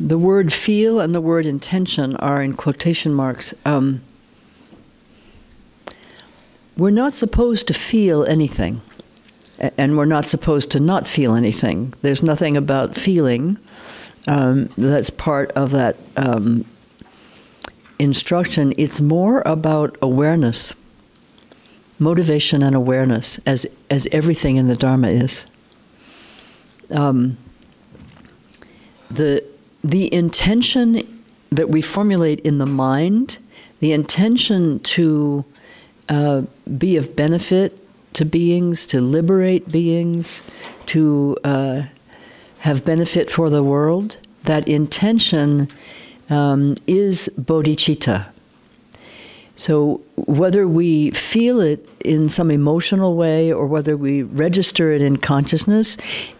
The word feel and the word intention are in quotation marks. We're not supposed to feel anything, and we're not supposed to not feel anything. There's nothing about feeling that's part of that instruction. It's more about awareness, motivation and awareness, as everything in the Dharma is. The intention that we formulate in the mind, the intention to be of benefit to beings, to liberate beings, to have benefit for the world, that intention is bodhicitta. So whether we feel it in some emotional way or whether we register it in consciousness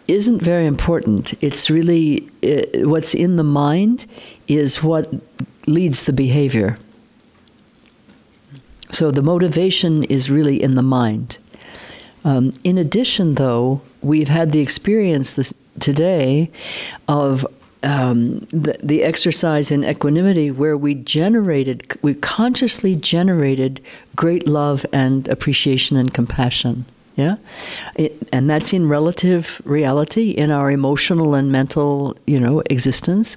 isn't very important. It's really what's in the mind is what leads the behavior. So the motivation is really in the mind. In addition, though, we've had the experience today of the exercise in equanimity where we consciously generated great love and appreciation and compassion. Yeah, and that's in relative reality in our emotional and mental, existence.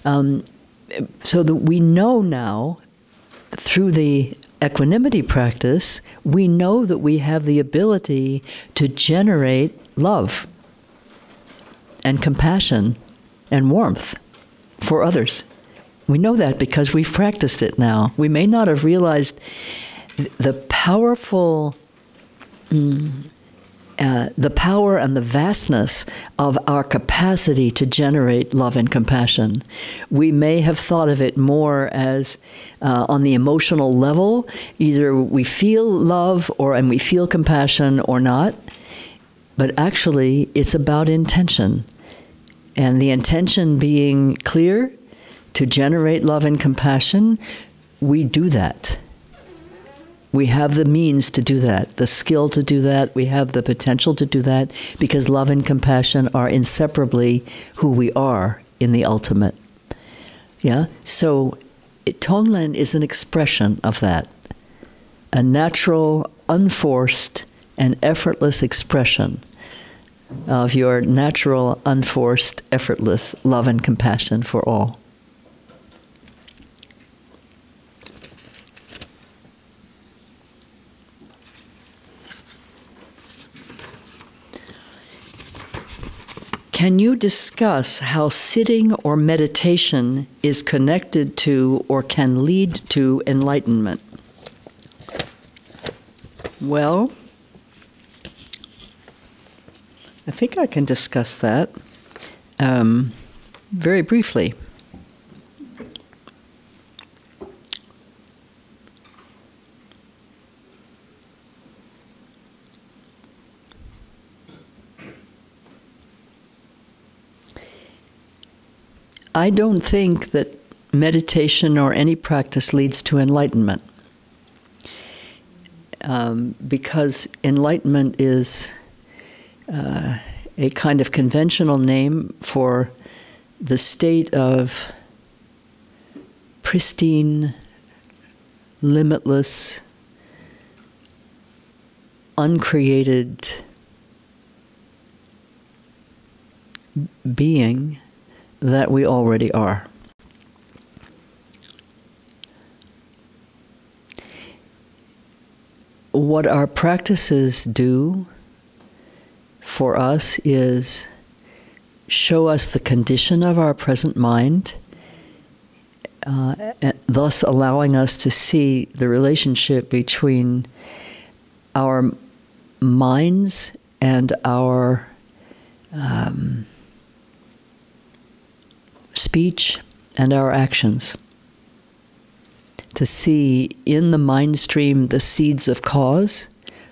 So that we know now through the equanimity practice, we know that we have the ability to generate love and compassion and warmth for others. We know that because we've practiced it now. We may not have realized the powerful, the power and the vastness of our capacity to generate love and compassion. We may have thought of it more as on the emotional level, either we feel love and we feel compassion or not, but actually it's about intention. And the intention being clear to generate love and compassion, we do that. We have the means to do that, the skill to do that, we have the potential to do that, because love and compassion are inseparably who we are in the ultimate. Yeah? So Tonglen is an expression of that, a natural, unforced, and effortless expression of your natural, unforced, effortless love and compassion for all. Can you discuss how sitting or meditation is connected to or can lead to enlightenment? Well, I think I can discuss that very briefly. I don't think that meditation or any practice leads to enlightenment, because enlightenment is a kind of conventional name for the state of pristine, limitless, uncreated being that we already are. What our practices do for us is show us the condition of our present mind, thus allowing us to see the relationship between our minds and our speech and our actions. To see in the mind stream the seeds of cause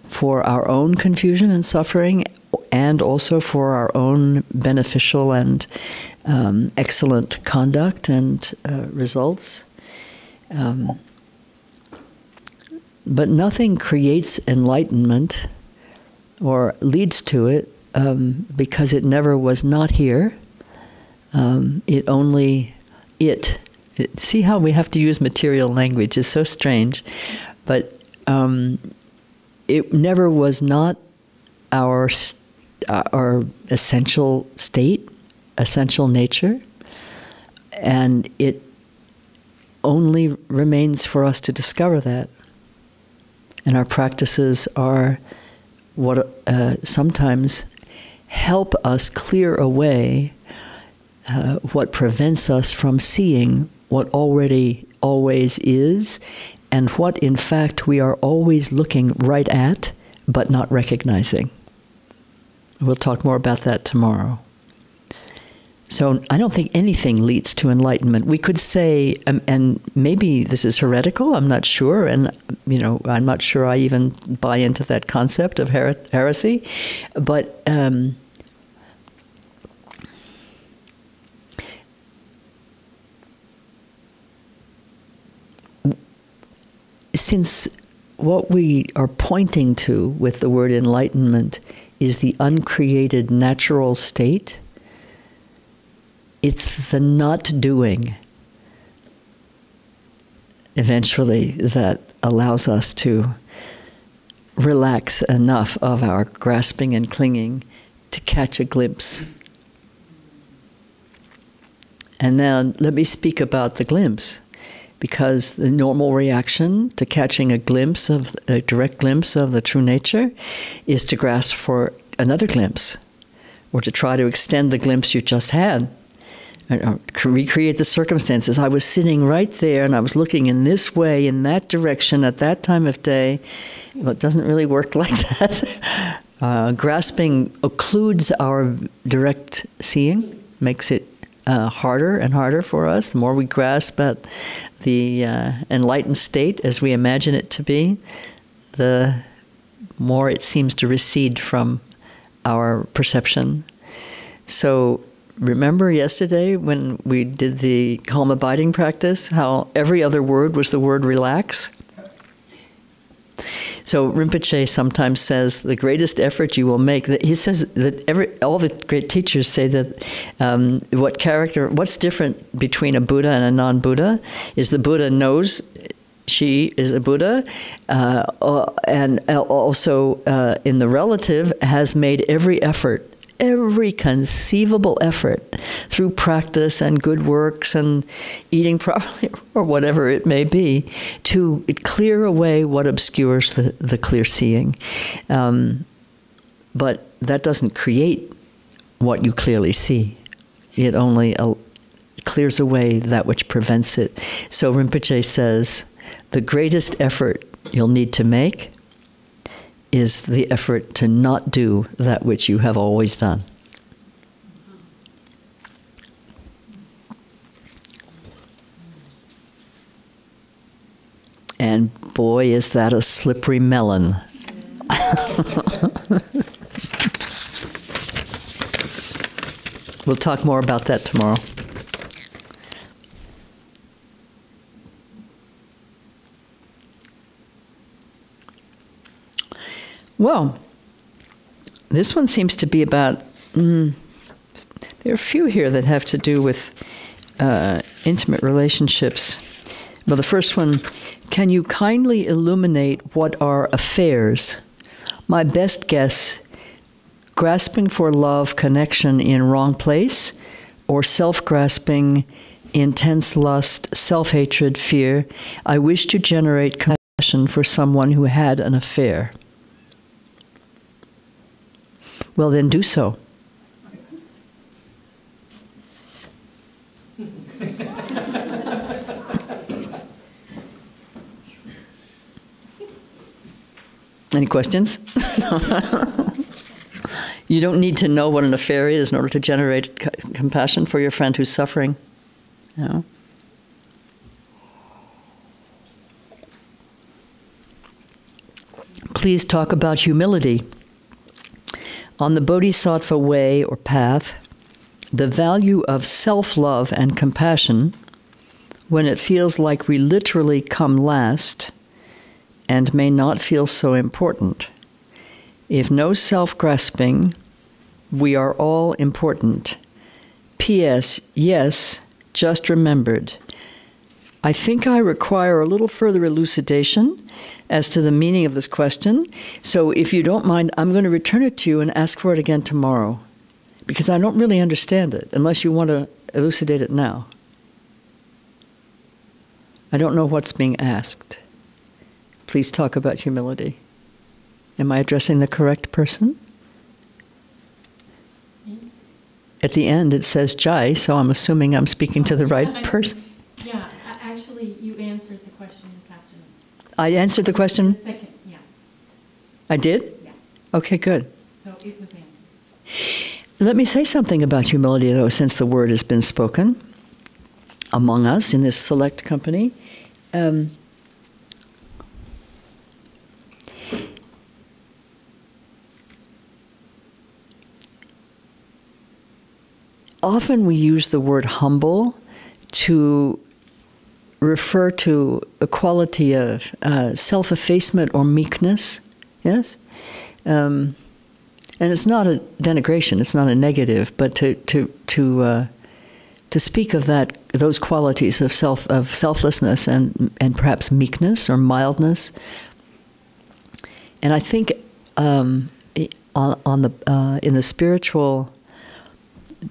for our own confusion and suffering, and also for our own beneficial and excellent conduct and results. But nothing creates enlightenment or leads to it because it never was not here. See how we have to use material language? It's so strange. But it never was not our essential state, essential nature, and it only remains for us to discover that. And our practices are what sometimes help us clear away what prevents us from seeing what already always is, and what in fact we are always looking right at, but not recognizing. We'll talk more about that tomorrow. So I don't think anything leads to enlightenment. We could say, and maybe this is heretical, I'm not sure, and I'm not sure I even buy into that concept of heresy, but since what we are pointing to with the word enlightenment is the uncreated natural state, it's the not doing eventually that allows us to relax enough of our grasping and clinging to catch a glimpse. And now let me speak about the glimpse, because the normal reaction to catching a direct glimpse of the true nature is to grasp for another glimpse, or to try to extend the glimpse you just had, or recreate the circumstances. I was sitting right there and I was looking in this way, in that direction, at that time of day. Well, it doesn't really work like that. Grasping occludes our direct seeing, makes it harder and harder for us. The more we grasp at the enlightened state as we imagine it to be, the more it seems to recede from our perception. So remember yesterday when we did the calm abiding practice, how every other word was the word relax? So Rinpoche sometimes says the greatest effort you will make, he says that all the great teachers say that what's different between a Buddha and a non-Buddha is the Buddha knows she is a Buddha, and also in the relative has made every effort, every conceivable effort through practice and good works and eating properly or whatever it may be to clear away what obscures the clear seeing. But that doesn't create what you clearly see. It only clears away that which prevents it. So Rinpoche says the greatest effort you'll need to make is the effort to not do that which you have always done. And boy, is that a slippery melon. We'll talk more about that tomorrow. Well, this one seems to be about, there are a few here that have to do with intimate relationships. Well, the first one, can you kindly illuminate what are affairs? My best guess, grasping for love, connection in wrong place, or self-grasping, intense lust, self-hatred, fear. I wish to generate compassion for someone who had an affair. Well, then do so. Any questions? You don't need to know what an affair is in order to generate compassion for your friend who's suffering. No. Please talk about humility. On the Bodhisattva Way or path, the value of self-love and compassion, when it feels like we literally come last and may not feel so important. If no self-grasping, we are all important. P.S. Yes, just remembered. I think I require a little further elucidation as to the meaning of this question. So if you don't mind, I'm going to return it to you and ask for it again tomorrow, because I don't really understand it, unless you want to elucidate it now. I don't know what's being asked. Please talk about humility. Am I addressing the correct person? At the end it says Jai, so I'm assuming I'm speaking to the right person. Yeah, actually you answered the question this afternoon. I answered the question? The second, yeah. I did? Yeah. Okay, good. So it was answered. Let me say something about humility, though, since the word has been spoken among us in this select company. Often we use the word humble to refer to a quality of self-effacement or meekness, yes? And it's not a denigration, it's not a negative, but to speak of those qualities of selflessness and perhaps meekness or mildness. And I think in the spiritual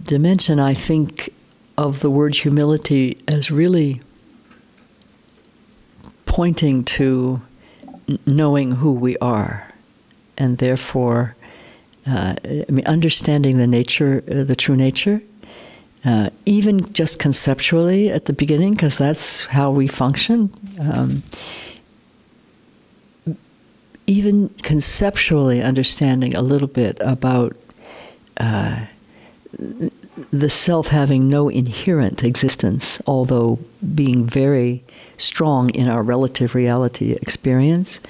dimension, I think of the word humility as really pointing to knowing who we are, and therefore, understanding the nature, the true nature, even just conceptually at the beginning, because that's how we function. Even conceptually understanding a little bit about the self having no inherent existence, although being very strong in our relative reality experience,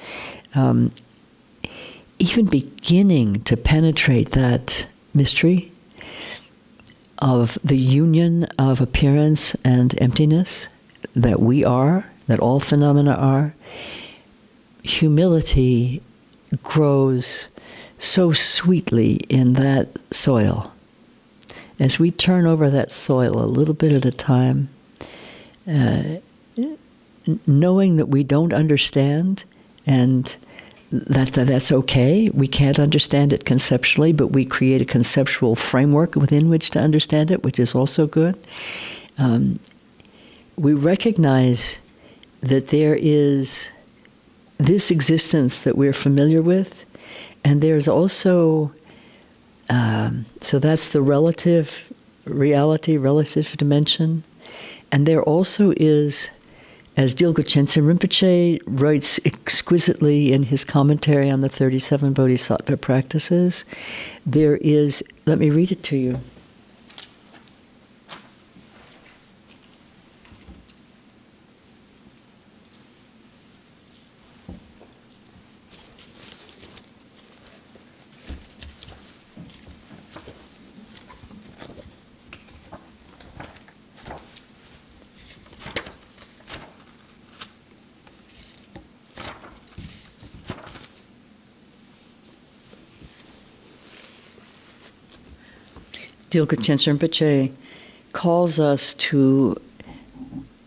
even beginning to penetrate that mystery of the union of appearance and emptiness that we are, that all phenomena are, humility grows so sweetly in that soil. As we turn over that soil a little bit at a time, knowing that we don't understand and that's okay. We can't understand it conceptually, but we create a conceptual framework within which to understand it, which is also good. We recognize that there is this existence that we're familiar with, and there's also, so that's the relative reality, relative dimension, and there also is, as Dilgo Chense Rinpoche writes exquisitely in his commentary on the 37 Bodhisattva practices, there is, let me read it to you. Dilgo Chense Rinpoche calls us to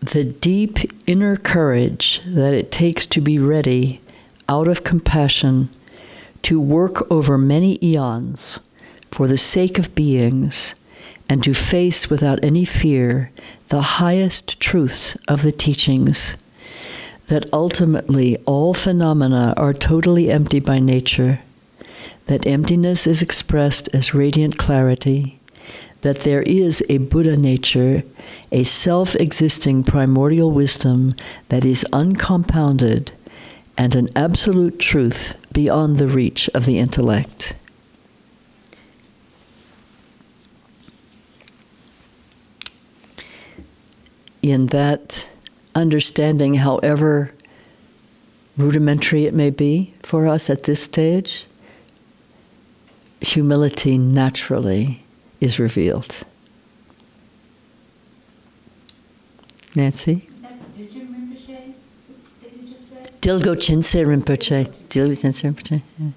the deep inner courage that it takes to be ready, out of compassion, to work over many eons for the sake of beings, and to face without any fear the highest truths of the teachings, that ultimately all phenomena are totally empty by nature, that emptiness is expressed as radiant clarity, that there is a Buddha nature, a self-existing primordial wisdom that is uncompounded, and an absolute truth beyond the reach of the intellect. In that understanding, however rudimentary it may be for us at this stage, humility naturally is revealed. Nancy? Is that Dilgo Rinpoche that you just read? Dilgo Chense Rinpoche. Dilgo Chense Rinpoche. Yeah.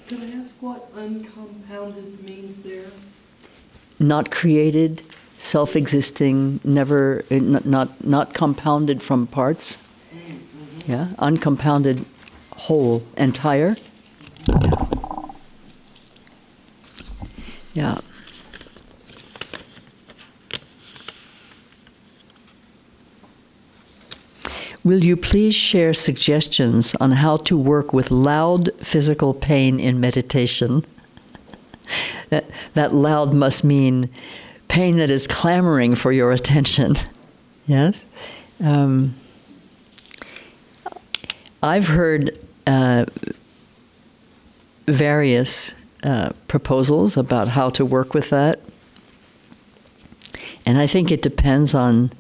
Can I ask what uncompounded means there? not created, self-existing, never, not compounded from parts. Yeah, uncompounded, whole, entire. Yeah. Will you please share suggestions on how to work with loud physical pain in meditation? That loud must mean pain that is clamoring for your attention. Yes? I've heard various proposals about how to work with that. And I think it depends on,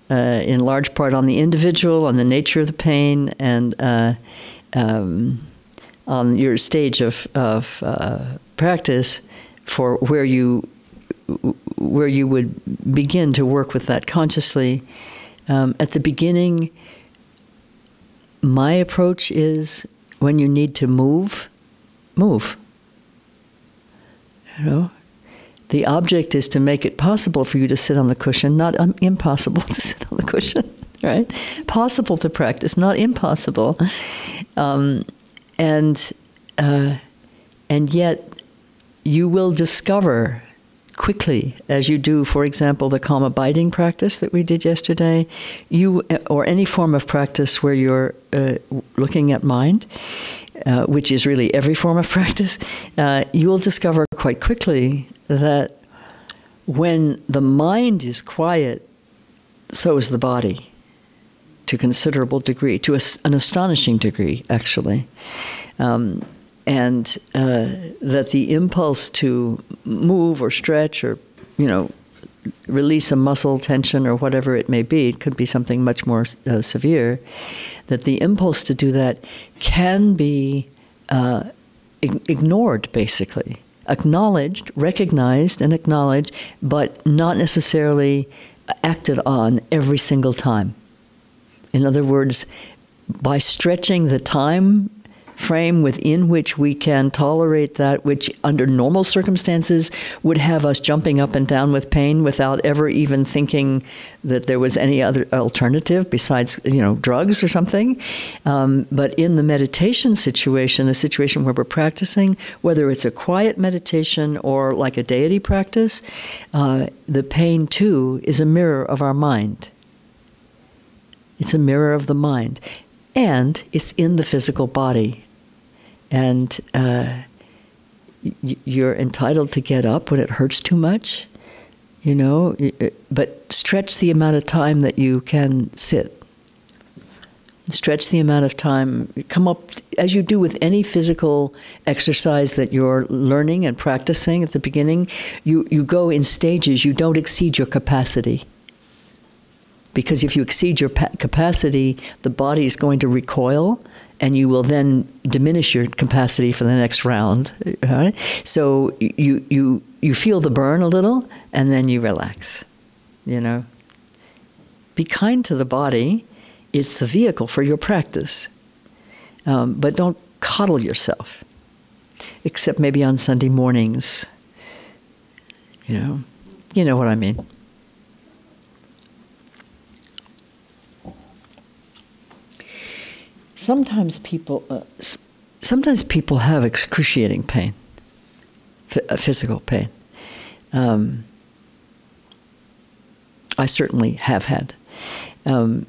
in large part, on the individual, on the nature of the pain, and on your stage of practice for where you would begin to work with that consciously. At the beginning, my approach is when you need to move. You know, the object is to make it possible for you to sit on the cushion, not impossible to sit on the cushion, right? Possible to practice, not impossible. And yet you will discover quickly, as you do, for example, the calm abiding practice that we did yesterday, or any form of practice where you're looking at mind, which is really every form of practice, you will discover quite quickly that when the mind is quiet, so is the body, to a considerable degree, to an astonishing degree, actually. And that the impulse to move or stretch or, release a muscle tension or whatever it may be, it could be something much more severe, that the impulse to do that can be ignored, basically. Acknowledged, recognized and acknowledged, but not necessarily acted on every single time. In other words, by stretching the time frame within which we can tolerate that which under normal circumstances would have us jumping up and down with pain without ever even thinking that there was any other alternative besides, drugs or something. But in the meditation situation, the situation where we're practicing, whether it's a quiet meditation or like a deity practice, the pain too is a mirror of our mind. It's a mirror of the mind. And it's in the physical body. And you're entitled to get up when it hurts too much, but stretch the amount of time that you can sit. Stretch the amount of time, come up, as you do with any physical exercise that you're learning and practicing at the beginning, you go in stages, you don't exceed your capacity. Because if you exceed your capacity, the body is going to recoil, and you will then diminish your capacity for the next round. Right? So you feel the burn a little, and then you relax. Be kind to the body. It's the vehicle for your practice. But don't coddle yourself, except maybe on Sunday mornings. You know what I mean. Sometimes people have excruciating pain, physical pain. I certainly have had, and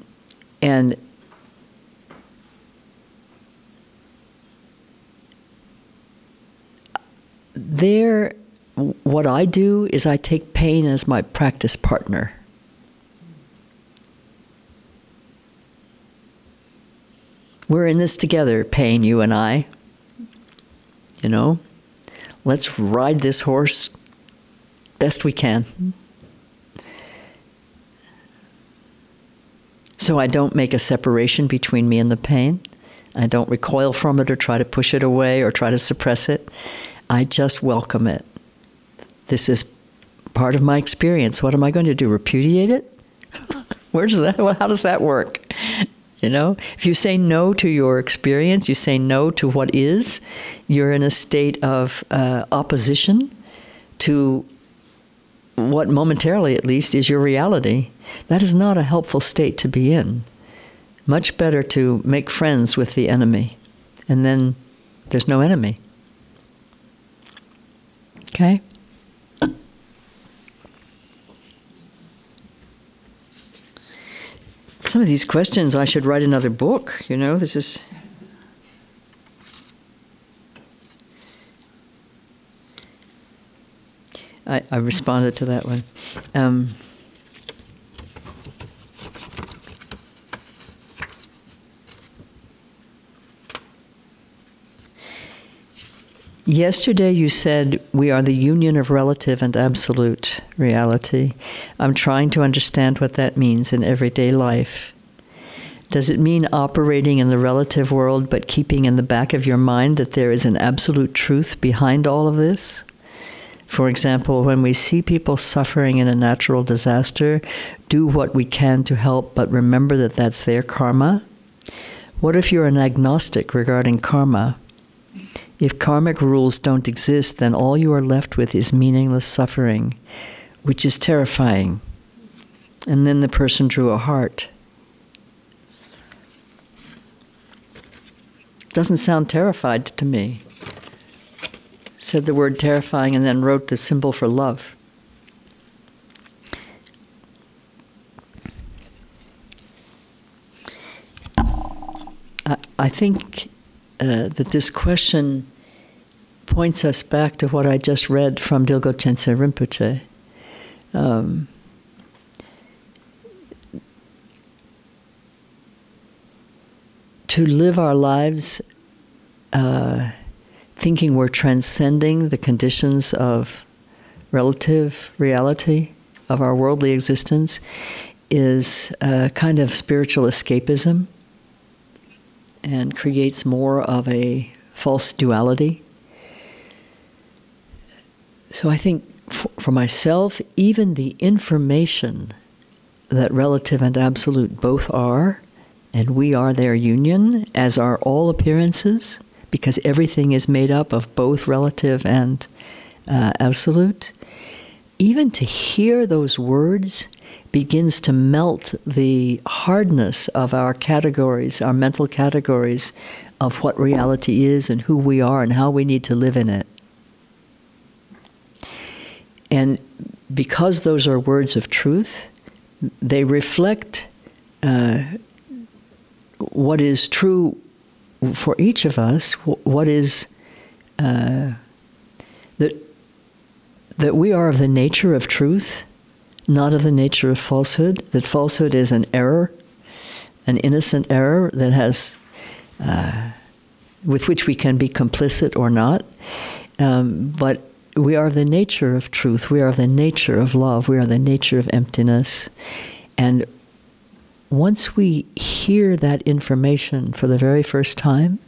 what I do is I take pain as my practice partner. We're in this together, pain, you and I. Let's ride this horse best we can. So I don't make a separation between me and the pain. I don't recoil from it or try to push it away or try to suppress it. I just welcome it. This is part of my experience. What am I going to do? Repudiate it? How does that work? If you say no to your experience, you say no to what is, you're in a state of opposition to what momentarily at least is your reality. That is not a helpful state to be in. Much better to make friends with the enemy, and then there's no enemy. Okay? Some of these questions, I should write another book, you know, this is... I responded to that one. Yesterday you said we are the union of relative and absolute reality. I'm trying to understand what that means in everyday life. Does it mean operating in the relative world but keeping in the back of your mind that there is an absolute truth behind all of this? For example, when we see people suffering in a natural disaster, do what we can to help, but remember that that's their karma. What if you're an agnostic regarding karma? If karmic rules don't exist, then all you are left with is meaningless suffering, which is terrifying. And then the person drew a heart. Doesn't sound terrified to me. Said the word terrifying and then wrote the symbol for love. I think that this question points us back to what I just read from Dilgo Chense Rinpoche. To live our lives thinking we're transcending the conditions of relative reality of our worldly existence is a kind of spiritual escapism and creates more of a false duality. So I think for myself, even the information that relative and absolute both are, and we are their union, as are all appearances, because everything is made up of both relative and absolute, even to hear those words begins to melt the hardness of our categories, our mental categories of what reality is and who we are and how we need to live in it. And because those are words of truth, they reflect what is true for each of us, what is that we are of the nature of truth, not of the nature of falsehood, that falsehood is an error, an innocent error that has, with which we can be complicit or not, but we are of the nature of truth, we are of the nature of love, we are the nature of emptiness. And once we hear that information for the very first time,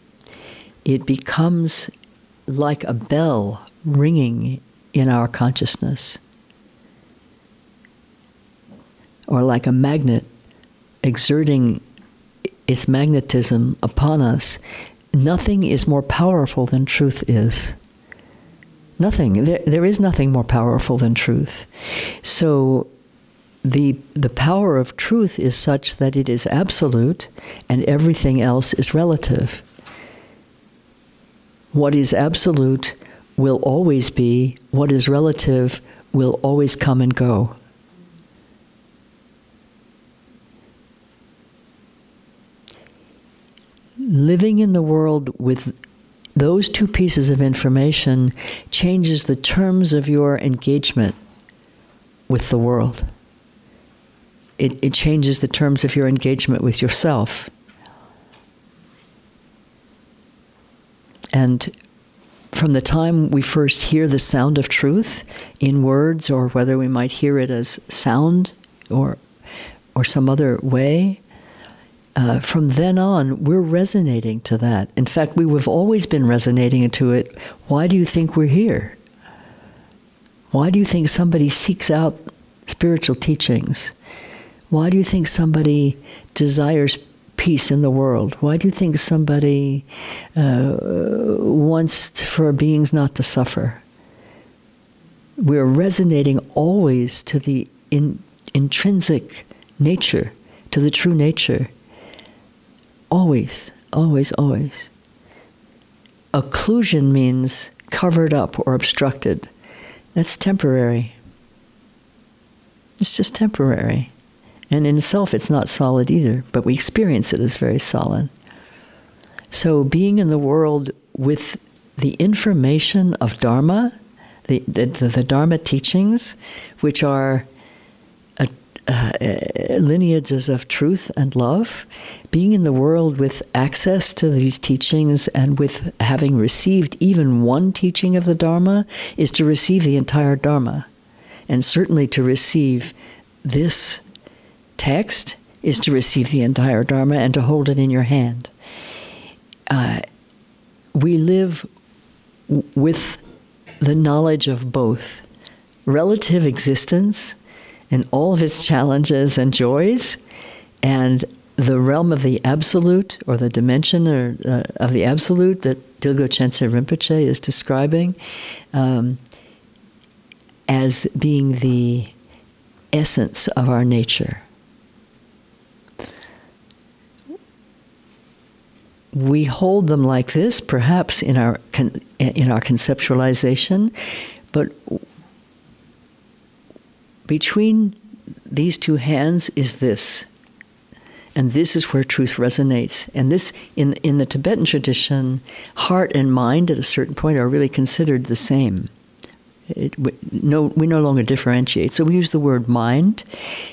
it becomes like a bell ringing in our consciousness, or like a magnet exerting its magnetism upon us. Nothing is more powerful than truth is. Nothing. There is nothing more powerful than truth. So the power of truth is such that it is absolute and everything else is relative. What is absolute will always be, what is relative will always come and go. Living in the world with those two pieces of information changes the terms of your engagement with the world. It changes the terms of your engagement with yourself. And from the time we first hear the sound of truth in words, or whether we might hear it as sound or some other way, from then on, we're resonating to that. In fact, we have always been resonating to it. Why do you think we're here? Why do you think somebody seeks out spiritual teachings? Why do you think somebody desires peace in the world? Why do you think somebody wants for beings not to suffer? we're resonating always to the intrinsic nature, to the true nature. Always, always, always. Occlusion means covered up or obstructed. That's temporary. It's just temporary. And in itself, it's not solid either, but we experience it as very solid. So being in the world with the information of Dharma, the Dharma teachings, which are lineages of truth and love, being in the world with access to these teachings and with having received even one teaching of the Dharma is to receive the entire Dharma. And certainly to receive this text is to receive the entire Dharma and to hold it in your hand. We live with the knowledge of both relative existence and all of its challenges and joys, and the realm of the absolute, or the dimension of the absolute that Dilgo Chense Rinpoche is describing as being the essence of our nature. We hold them like this, perhaps in our conceptualization, but between these two hands is this. And this is where truth resonates. And this, in the Tibetan tradition, heart and mind at a certain point are really considered the same. We no longer differentiate. So we use the word mind.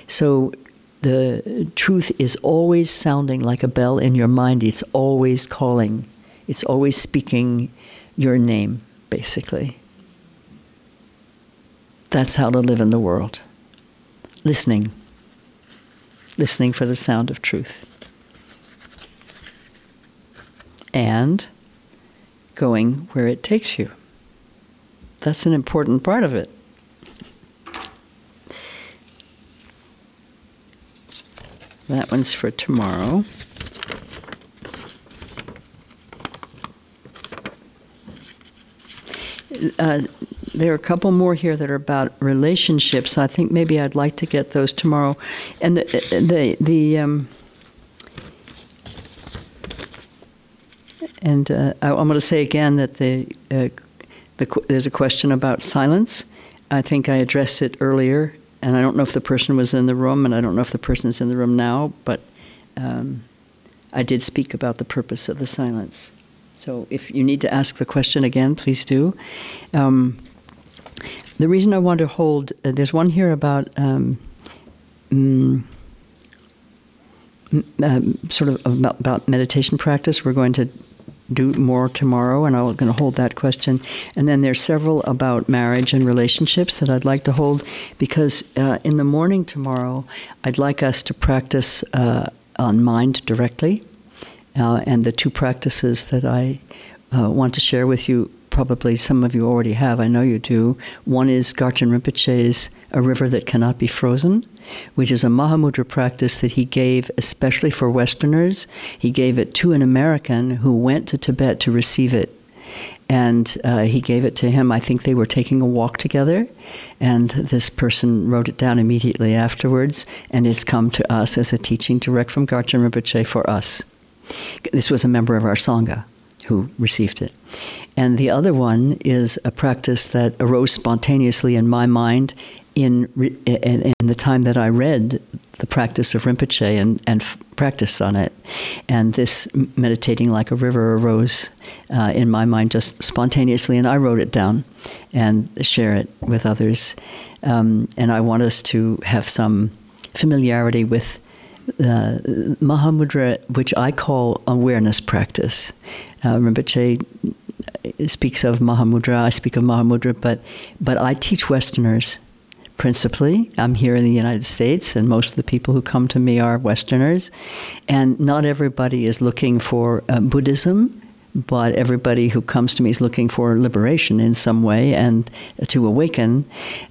So the truth is always sounding like a bell in your mind. It's always calling. It's always speaking your name, basically. That's how to live in the world. Listening. Listening for the sound of truth. And going where it takes you. That's an important part of it. That one's for tomorrow. There are a couple more here that are about relationships. I think maybe I'd like to get those tomorrow. And I want to say again that there's a question about silence. I think I addressed it earlier, and I don't know if the person was in the room, and I don't know if the person's in the room now, but I did speak about the purpose of the silence. So if you need to ask the question again, please do. The reason I want to hold, there's one here about sort of about meditation practice. We're going to do more tomorrow, and I'm going to hold that question. And then there's several about marriage and relationships that I'd like to hold, because in the morning tomorrow, I'd like us to practice on mind directly. And the two practices that I want to share with you, probably some of you already have, I know you do. One is Garchen Rinpoche's A River That Cannot Be Frozen, which is a Mahamudra practice that he gave especially for Westerners. He gave it to an American who went to Tibet to receive it. And he gave it to him. I think they were taking a walk together, and this person wrote it down immediately afterwards, and it's come to us as a teaching direct from Garchen Rinpoche for us. This was a member of our Sangha who received it. And the other one is a practice that arose spontaneously in my mind in the time that I read the practice of Rinpoche and practiced on it. And this meditating like a river arose in my mind just spontaneously, and I wrote it down and share it with others. And I want us to have some familiarity with Mahamudra, which I call awareness practice. Rinpoche speaks of Mahamudra, I speak of Mahamudra, but I teach Westerners principally. I'm here in the United States, and most of the people who come to me are Westerners. And not everybody is looking for Buddhism, but everybody who comes to me is looking for liberation in some way and to awaken.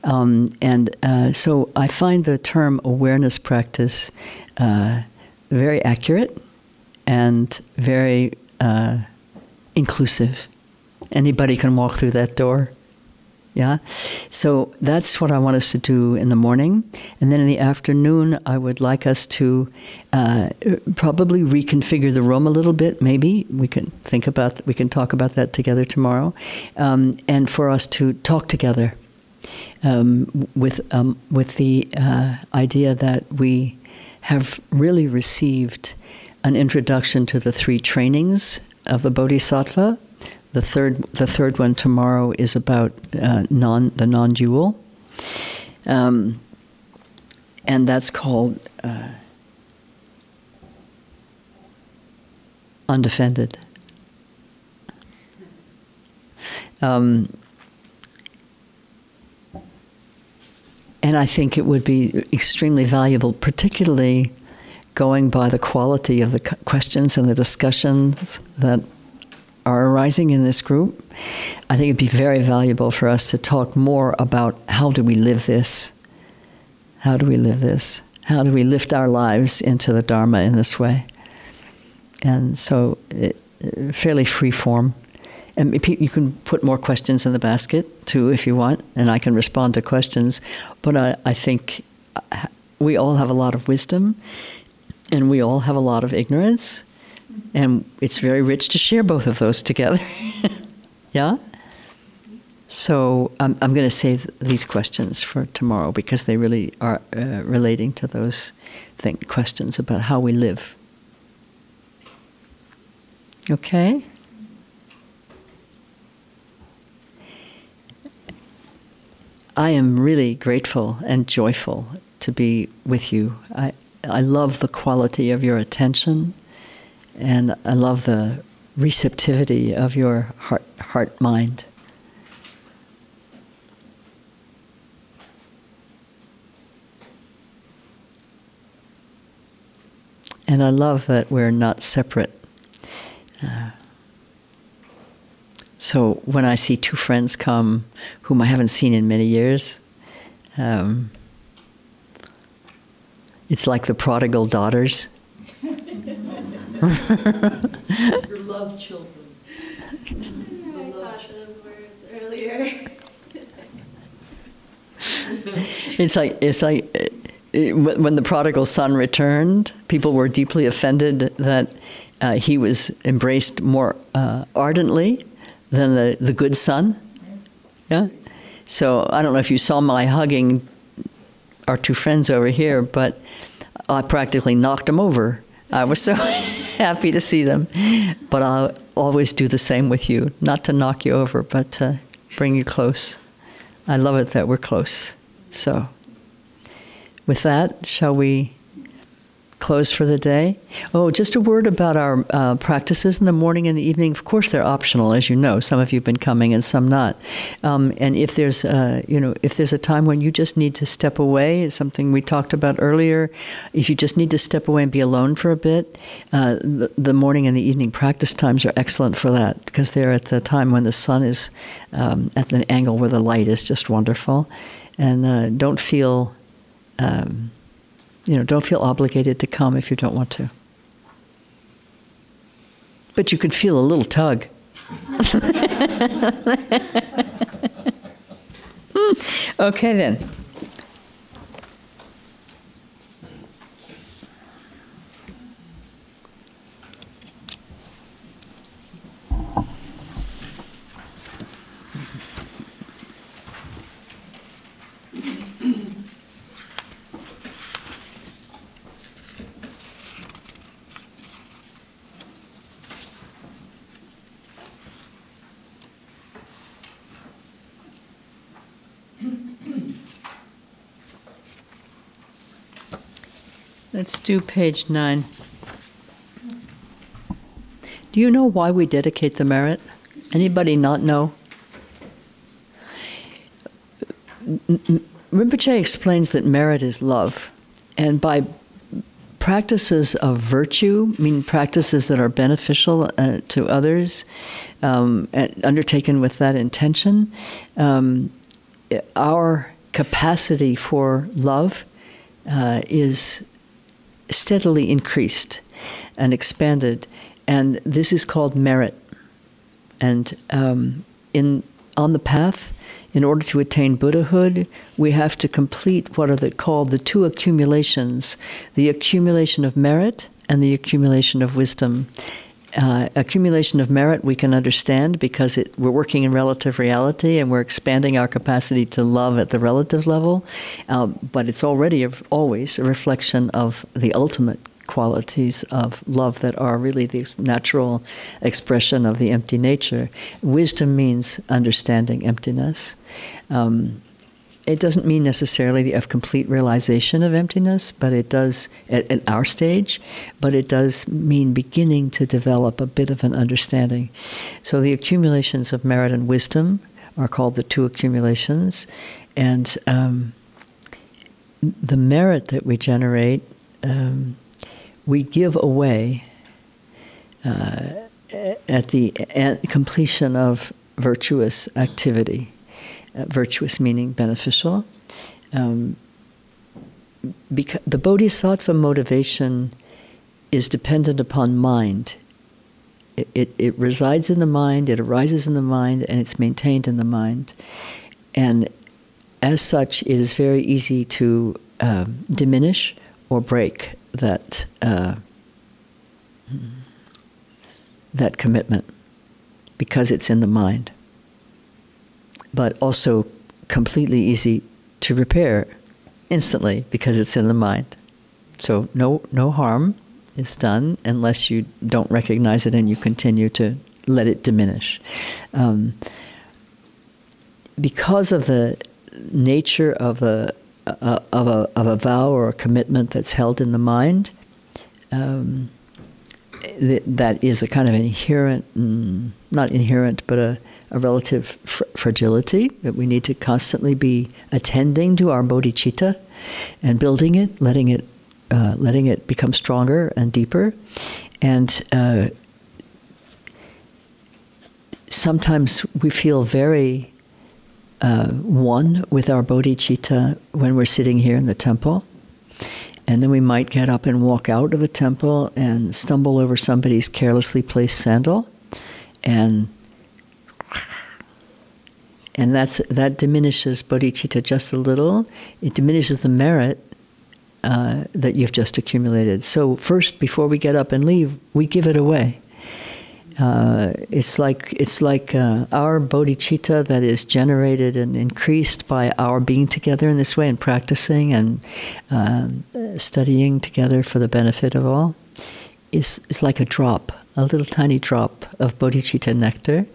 So I find the term awareness practice very accurate and very inclusive. Anybody can walk through that door. Yeah? So that's what I want us to do in the morning. And then in the afternoon, I would like us to probably reconfigure the room a little bit, maybe. We can talk about that together tomorrow. And for us to talk together with the idea that we have really received an introduction to the 3 trainings of the Bodhisattva. The third one tomorrow is about the non-dual, and that's called Undefended. And I think it would be extremely valuable, particularly going by the quality of the questions and the discussions that are arising in this group. I think it'd be very valuable for us to talk more about how do we live this? How do we live this? How do we lift our lives into the Dharma in this way? And so, fairly free form. And you can put more questions in the basket, too, if you want, and I can respond to questions. But I think we all have a lot of wisdom, and we all have a lot of ignorance. And it's very rich to share both of those together. Yeah? So I'm going to save these questions for tomorrow because they really are relating to those questions about how we live. Okay? I am really grateful and joyful to be with you. I love the quality of your attention. And I love the receptivity of your heart-mind. And I love that we're not separate. So when I see 2 friends come whom I haven't seen in many years, it's like the prodigal daughters. Your love children. I thought those words earlier today. It's like when the prodigal son returned, people were deeply offended that he was embraced more ardently than the good son. Yeah. So I don't know if you saw my hugging our 2 friends over here, but I practically knocked them over. I was so happy to see them. But I'll always do the same with you. Not to knock you over, but to bring you close. I love it that we're close. So with that, shall we close for the day? Oh, just a word about our practices in the morning and the evening. Of course, they're optional, as you know. Some of you have been coming and some not. And if there's, if there's a time when you just need to step away, something we talked about earlier, if you just need to step away and be alone for a bit, the morning and the evening practice times are excellent for that because they're at the time when the sun is at the angle where the light is just wonderful. And don't feel don't feel obligated to come if you don't want to. But you could feel a little tug. Okay then. Let's do page 9. Do you know why we dedicate the merit? Anybody not know? Rinpoche explains that merit is love. And by practices of virtue, meaning practices that are beneficial to others, undertaken with that intention, our capacity for love is steadily increased and expanded, and this is called merit. And on the path, in order to attain Buddhahood, we have to complete what are called the two accumulations, the accumulation of merit and the accumulation of wisdom. Accumulation of merit we can understand because we're working in relative reality and we're expanding our capacity to love at the relative level, but it's already always a reflection of the ultimate qualities of love that are really the natural expression of the empty nature. Wisdom means understanding emptiness. It doesn't mean necessarily a complete realization of emptiness, but it does, at our stage, but it does mean beginning to develop a bit of an understanding. So the accumulations of merit and wisdom are called the two accumulations, and the merit that we generate, we give away at the completion of virtuous activity. Virtuous meaning beneficial. Because the bodhisattva motivation is dependent upon mind. It resides in the mind, it arises in the mind, and it's maintained in the mind. And as such, it is very easy to diminish or break that commitment because it's in the mind. But also completely easy to repair instantly because it's in the mind. So no harm is done unless you don't recognize it and you continue to let it diminish. Because of the nature of a vow or a commitment that's held in the mind, that is a kind of inherent, not inherent, but a relative fragility that we need to constantly be attending to our bodhicitta and building it, letting it become stronger and deeper. And sometimes we feel very one with our bodhicitta when we're sitting here in the temple. And then we might get up and walk out of a temple and stumble over somebody's carelessly placed sandal, and that diminishes bodhicitta just a little. It diminishes the merit that you've just accumulated. So first, before we get up and leave, we give it away. It's like our bodhicitta that is generated and increased by our being together in this way and practicing and studying together for the benefit of all. Is like a drop, a little tiny drop of bodhicitta nectar,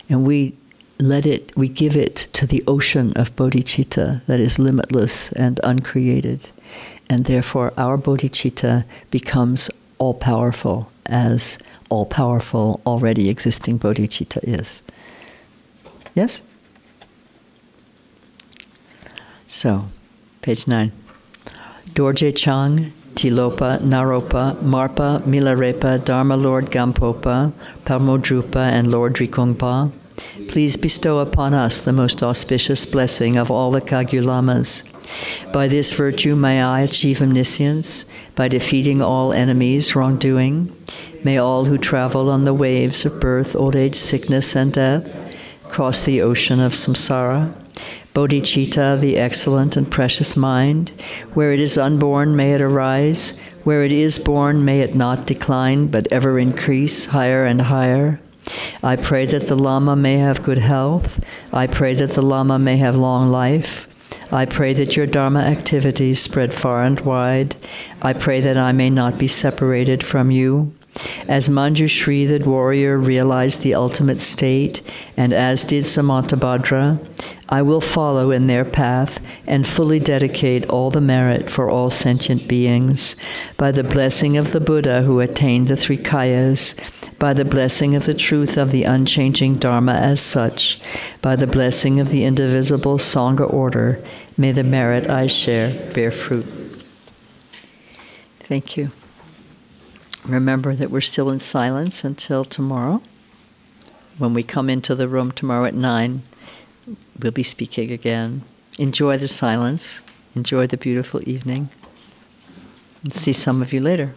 and we give it to the ocean of bodhicitta that is limitless and uncreated, and therefore our bodhicitta becomes all-powerful, as all-powerful, already existing bodhicitta is. Yes? So, page 9. Dorje Chang, Tilopa, Naropa, Marpa, Milarepa, Dharma Lord Gampopa, Parmodrupa, and Lord Drikongpa, please bestow upon us the most auspicious blessing of all the Kagyu-lamas. By this virtue may I achieve omniscience, by defeating all enemies, wrongdoing. May all who travel on the waves of birth, old age, sickness, and death cross the ocean of samsara. Bodhicitta, the excellent and precious mind, where it is unborn, may it arise. Where it is born, may it not decline, but ever increase higher and higher. I pray that the Lama may have good health. I pray that the Lama may have long life. I pray that your Dharma activities spread far and wide. I pray that I may not be separated from you. As Manjushri, the warrior, realized the ultimate state, and as did Samantabhadra, I will follow in their path and fully dedicate all the merit for all sentient beings. By the blessing of the Buddha who attained the three kayas, by the blessing of the truth of the unchanging Dharma as such, by the blessing of the indivisible Sangha order, may the merit I share bear fruit. Thank you. Remember that we're still in silence until tomorrow. When we come into the room tomorrow at 9, we'll be speaking again. Enjoy the silence. Enjoy the beautiful evening. And see some of you later.